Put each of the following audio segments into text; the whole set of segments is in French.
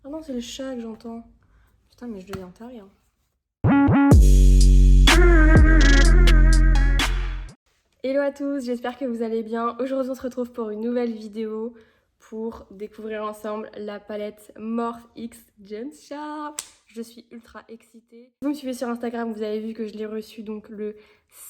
Ah non, c'est le chat que j'entends. Putain, mais je deviens tarée. Hein. Hello à tous, j'espère que vous allez bien. Aujourd'hui, on se retrouve pour une nouvelle vidéo pour découvrir ensemble la palette Morphe X Gensha. Je suis ultra excitée. Si vous me suivez sur Instagram, vous avez vu que je l'ai reçu donc le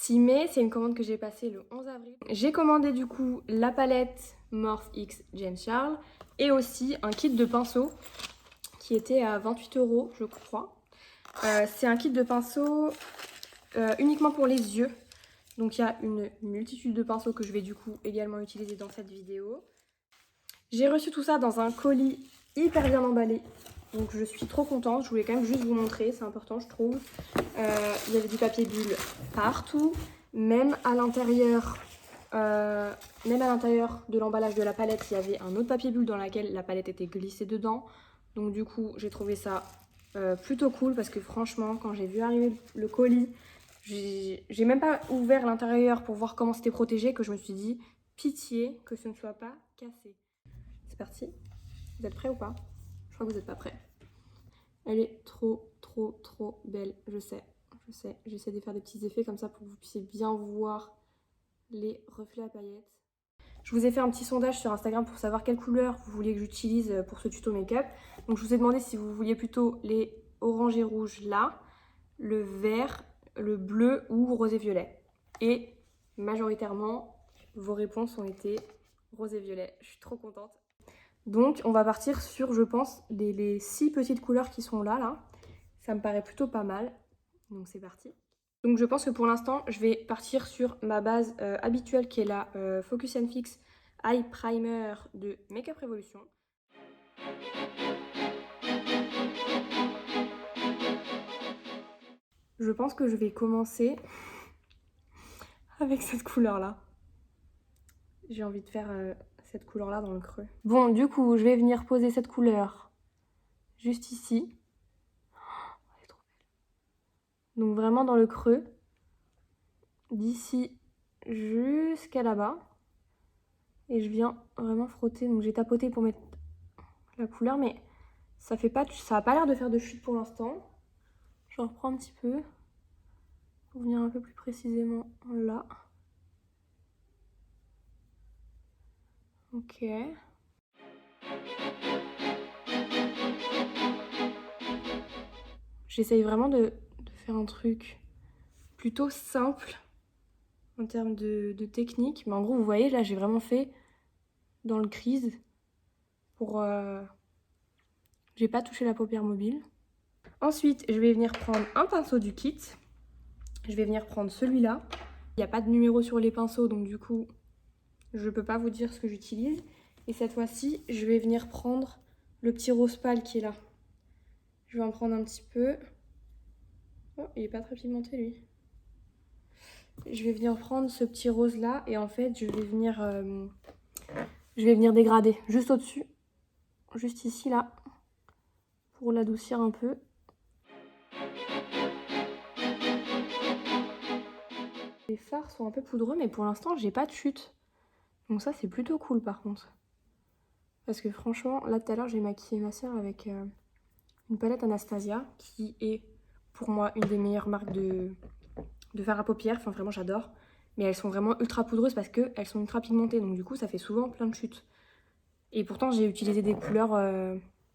6 mai. C'est une commande que j'ai passée le 11 avril. J'ai commandé du coup la palette Morphe X Gensha et aussi un kit de pinceaux qui était à 28 € je crois. C'est un kit de pinceaux uniquement pour les yeux. Donc il y a une multitude de pinceaux que je vais du coup également utiliser dans cette vidéo. J'ai reçu tout ça dans un colis hyper bien emballé. Donc je suis trop contente, je voulais quand même juste vous montrer, c'est important je trouve. Il y avait du papier bulle partout, même à l'intérieur de l'emballage de la palette, il y avait un autre papier bulle dans lequel la palette était glissée dedans. Donc du coup j'ai trouvé ça plutôt cool parce que franchement quand j'ai vu arriver le colis, j'ai même pas ouvert l'intérieur pour voir comment c'était protégé que je me suis dit pitié que ce ne soit pas cassé. C'est parti. Vous êtes prêts ou pas? Je crois que vous n'êtes pas prêts. Elle est trop belle, je sais. J'essaie de faire des petits effets comme ça pour que vous puissiez bien voir les reflets à paillettes. Je vous ai fait un petit sondage sur Instagram pour savoir quelle couleur vous vouliez que j'utilise pour ce tuto make-up. Donc je vous ai demandé si vous vouliez plutôt les orange et rouge là, le vert, le bleu ou rose et violet. Et majoritairement, vos réponses ont été rose et violet. Je suis trop contente. Donc on va partir sur, je pense, les 6 petites couleurs qui sont là. Ça me paraît plutôt pas mal. Donc c'est parti. Donc je pense que pour l'instant, je vais partir sur ma base habituelle qui est la Focus Fix Eye Primer de Makeup Revolution. Je pense que je vais commencer avec cette couleur-là. J'ai envie de faire cette couleur-là dans le creux. Bon, du coup, je vais venir poser cette couleur juste ici. Oh, elle est trop belle. Donc vraiment dans le creux. D'ici jusqu'à là-bas. Et je viens vraiment frotter. Donc j'ai tapoté pour mettre la couleur, mais ça a pas l'air de faire de chute pour l'instant. Je reprends un petit peu pour venir un peu plus précisément là. Ok. J'essaye vraiment de faire un truc plutôt simple en termes de technique. Mais en gros, vous voyez, là, j'ai vraiment fait dans le crease pour... J'ai pas touché la paupière mobile. Ensuite, je vais venir prendre un pinceau du kit. Je vais venir prendre celui-là. Il n'y a pas de numéro sur les pinceaux, donc du coup, je peux pas vous dire ce que j'utilise. Et cette fois-ci, je vais venir prendre le petit rose pâle qui est là. Je vais en prendre un petit peu. Oh, il est pas très pigmenté, lui. Je vais venir prendre ce petit rose-là et en fait, je vais venir dégrader juste au-dessus. Juste ici, là. Pour l'adoucir un peu. Les fards sont un peu poudreux, mais pour l'instant, j'ai pas de chute. Donc ça, c'est plutôt cool, par contre. Parce que franchement, là, tout à l'heure, j'ai maquillé ma soeur avec une palette Anastasia, qui est, pour moi, une des meilleures marques de fard à paupières. Enfin, vraiment, j'adore. Mais elles sont vraiment ultra poudreuses parce qu'elles sont ultra pigmentées. Donc du coup, ça fait souvent plein de chutes. Et pourtant, j'ai utilisé des couleurs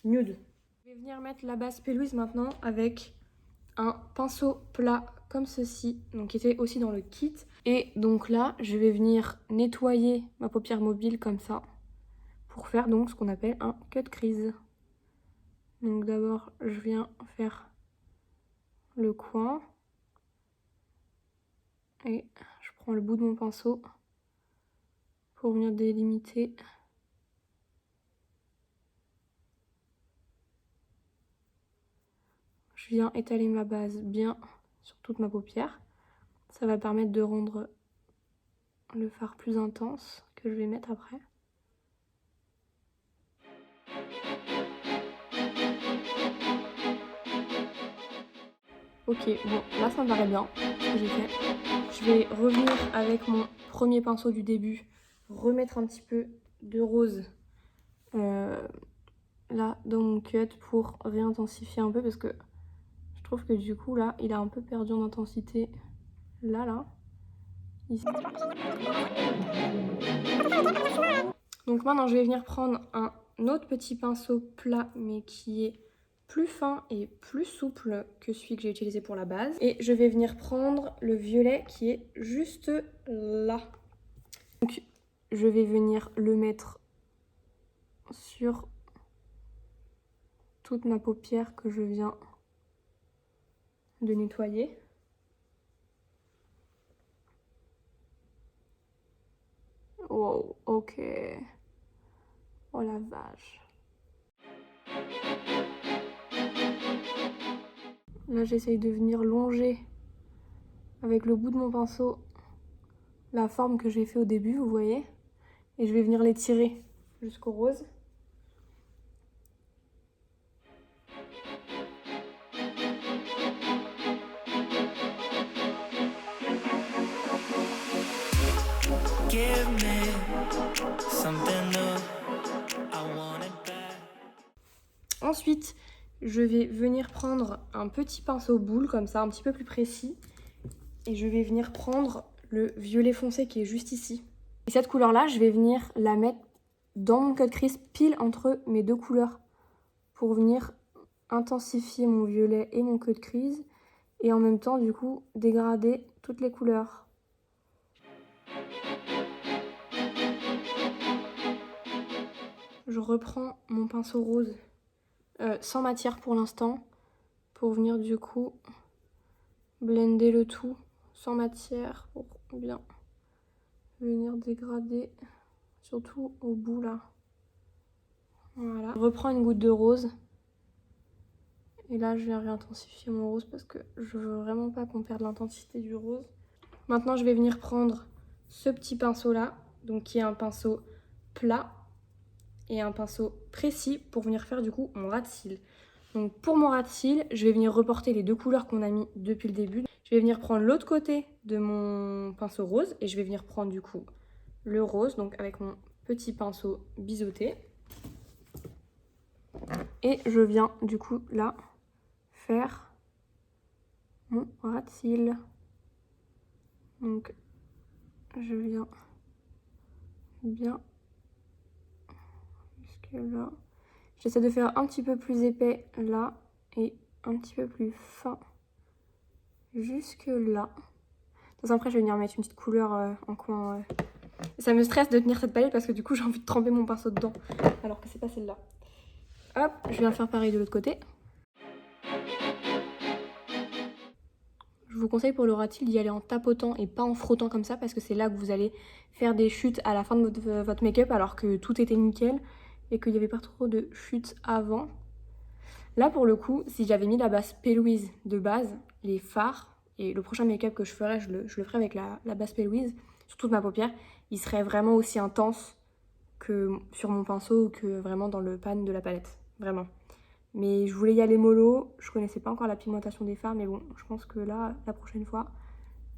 nude. Je vais venir mettre la base P. maintenant avec un pinceau plat comme ceci, donc qui était aussi dans le kit. Et donc là, je vais venir nettoyer ma paupière mobile comme ça pour faire donc ce qu'on appelle un cut crease. Donc d'abord, je viens faire le coin et je prends le bout de mon pinceau pour venir délimiter. Je viens étaler ma base bien sur toute ma paupière. Ça va permettre de rendre le fard plus intense que je vais mettre après. Ok, bon, là ça me paraît bien ce que j'ai fait. Je vais revenir avec mon premier pinceau du début, remettre un petit peu de rose là dans mon cut pour réintensifier un peu parce que je trouve que du coup là il a un peu perdu en intensité là ici. Donc maintenant je vais venir prendre un autre petit pinceau plat mais qui est plus fin et plus souple que celui que j'ai utilisé pour la base, et je vais venir prendre le violet qui est juste là. Donc je vais venir le mettre sur toute ma paupière que je viens de nettoyer. Wow, ok. Oh la vache. Là, j'essaye de venir longer avec le bout de mon pinceau la forme que j'ai fait au début, vous voyez. Et je vais venir l'étirer jusqu'au rose. Ensuite, je vais venir prendre un petit pinceau boule, comme ça, un petit peu plus précis. Et je vais venir prendre le violet foncé qui est juste ici. Et cette couleur-là, je vais venir la mettre dans mon cut crease, pile entre mes deux couleurs, pour venir intensifier mon violet et mon cut crease. Et en même temps, du coup, dégrader toutes les couleurs. Je reprends mon pinceau rose, sans matière pour l'instant, pour venir du coup blender le tout sans matière pour bien venir dégrader, surtout au bout là. Voilà. Je reprends une goutte de rose et là je viens réintensifier mon rose parce que je veux vraiment pas qu'on perde l'intensité du rose. Maintenant je vais venir prendre ce petit pinceau là, donc qui est un pinceau plat et un pinceau précis pour venir faire du coup mon ras de cils. Donc pour mon ras de cils, je vais venir reporter les deux couleurs qu'on a mis depuis le début. Je vais venir prendre l'autre côté de mon pinceau rose et je vais venir prendre du coup le rose, donc avec mon petit pinceau biseauté. Et je viens du coup là faire mon ras de cils. Donc je viens bien jusque là. J'essaie de faire un petit peu plus épais là et un petit peu plus fin jusque là. Après je vais venir mettre une petite couleur en coin. Ça me stresse de tenir cette palette parce que du coup j'ai envie de tremper mon pinceau dedans alors que c'est pas celle-là. Hop, je viens faire pareil de l'autre côté. Je vous conseille pour le ras de cils d'y aller en tapotant et pas en frottant comme ça parce que c'est là que vous allez faire des chutes à la fin de votre make-up alors que tout était nickel et qu'il n'y avait pas trop de chutes avant. Là pour le coup, si j'avais mis la base P. Louise de base, les fards, et le prochain make-up que je ferai, je le ferai avec la base P. Louise sur toute ma paupière, il serait vraiment aussi intense que sur mon pinceau ou que vraiment dans le pan de la palette, vraiment. Mais je voulais y aller mollo, je connaissais pas encore la pigmentation des fards, mais bon, je pense que là, la prochaine fois,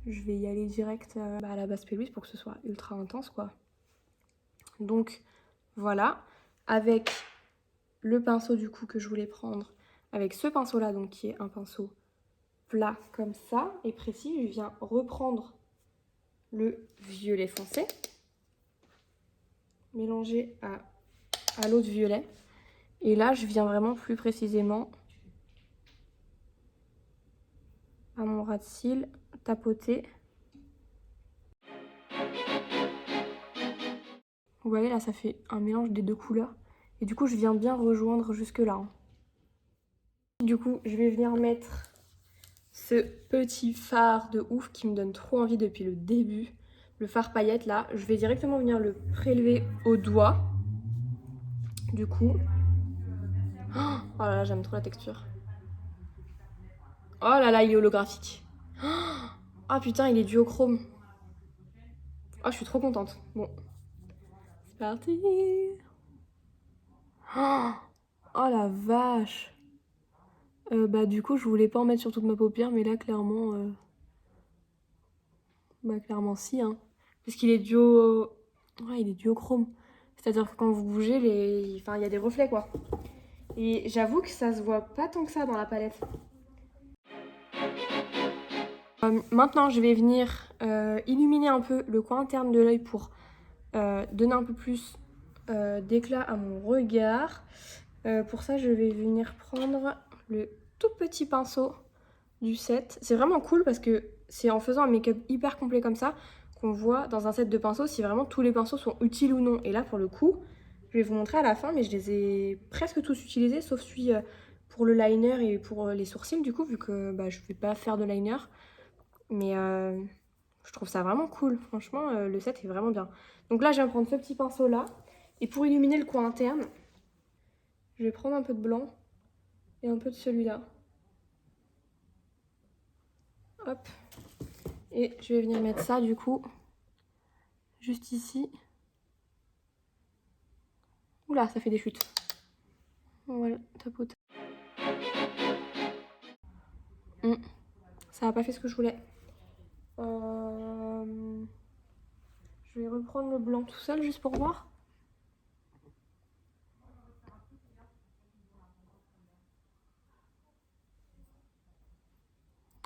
je vais y aller direct à la base P. Louise pour que ce soit ultra intense, quoi. Donc, voilà, avec le pinceau du coup que je voulais prendre, avec ce pinceau-là, donc qui est un pinceau plat comme ça, et précis, je viens reprendre le violet foncé, mélanger à l'autre violet. Et là, je viens vraiment plus précisément à mon ras de cils, tapoter. Vous voyez, là, ça fait un mélange des deux couleurs. Et du coup, je viens bien rejoindre jusque là. Hein. Du coup, je vais venir mettre ce petit fard de ouf qui me donne trop envie depuis le début. Le fard paillette, là. Je vais directement venir le prélever au doigt. Du coup... Oh là là, j'aime trop la texture. Oh là là, il est holographique. Ah putain, il est duochrome. Oh, je suis trop contente. Bon. C'est parti. Oh la vache. Bah du coup, je voulais pas en mettre sur toute ma paupière, mais là, clairement... Bah clairement si, hein. Parce qu'il est duo... Ouais, il est duochrome. C'est-à-dire que quand vous bougez, enfin, il y a des reflets, quoi. Et j'avoue que ça se voit pas tant que ça dans la palette. Maintenant, je vais venir illuminer un peu le coin interne de l'œil pour donner un peu plus d'éclat à mon regard. Pour ça, je vais venir prendre le tout petit pinceau du set. C'est vraiment cool parce que c'est en faisant un make-up hyper complet comme ça qu'on voit dans un set de pinceaux si vraiment tous les pinceaux sont utiles ou non. Et là, pour le coup, je vais vous montrer à la fin, mais je les ai presque tous utilisés, sauf celui pour le liner et pour les sourcils, du coup, vu que je vais pas faire de liner. Mais je trouve ça vraiment cool. Franchement, le set est vraiment bien. Donc là, je viens prendre ce petit pinceau-là. Et pour illuminer le coin interne, je vais prendre un peu de blanc et un peu de celui-là. Hop. Et je vais venir mettre ça, du coup, juste ici. Oula, ça fait des chutes. Voilà, tapote. Ça n'a pas fait ce que je voulais. Je vais reprendre le blanc tout seul, juste pour voir.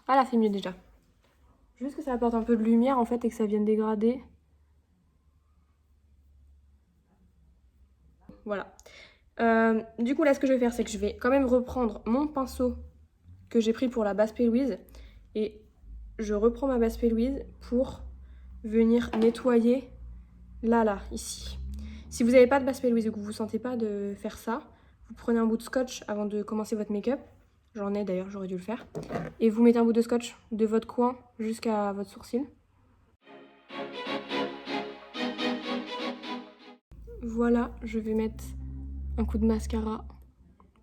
Ah là, c'est mieux déjà. Juste que ça apporte un peu de lumière, en fait, et que ça vienne dégrader. Voilà. Du coup, là, ce que je vais faire, c'est que je vais quand même reprendre mon pinceau que j'ai pris pour la base P. Louise. Et je reprends ma base P. Louise pour venir nettoyer là, ici. Si vous n'avez pas de base P. Louise et que vous ne vous sentez pas de faire ça, vous prenez un bout de scotch avant de commencer votre make-up. J'en ai d'ailleurs, j'aurais dû le faire. Et vous mettez un bout de scotch de votre coin jusqu'à votre sourcil. Voilà, je vais mettre un coup de mascara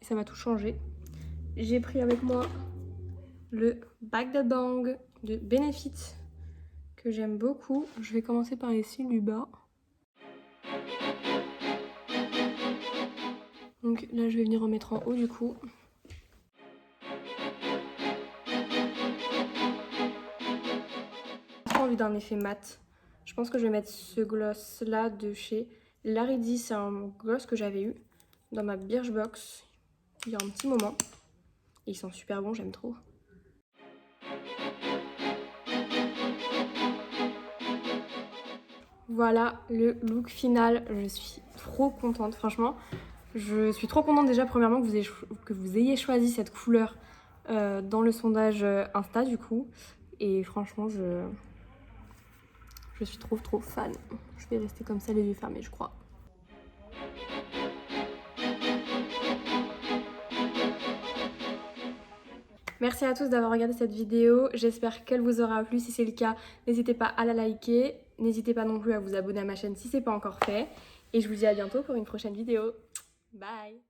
et ça va tout changer. J'ai pris avec moi le Back That Bang de Benefit que j'aime beaucoup. Je vais commencer par les cils du bas. Donc là, je vais venir en mettre en haut du coup. J'ai envie d'un effet mat. Je pense que je vais mettre ce gloss là de chez Laridi. C'est un gloss que j'avais eu dans ma Birchbox il y a un petit moment. Et ils sont super bons, j'aime trop. Voilà le look final. Je suis trop contente, franchement. Je suis trop contente déjà, premièrement, que vous ayez choisi cette couleur dans le sondage Insta, du coup. Et franchement, je suis trop fan. Je vais rester comme ça, les yeux fermés, je crois. Merci à tous d'avoir regardé cette vidéo. J'espère qu'elle vous aura plu. Si c'est le cas, n'hésitez pas à la liker. N'hésitez pas non plus à vous abonner à ma chaîne si ce n'est pas encore fait. Et je vous dis à bientôt pour une prochaine vidéo. Bye!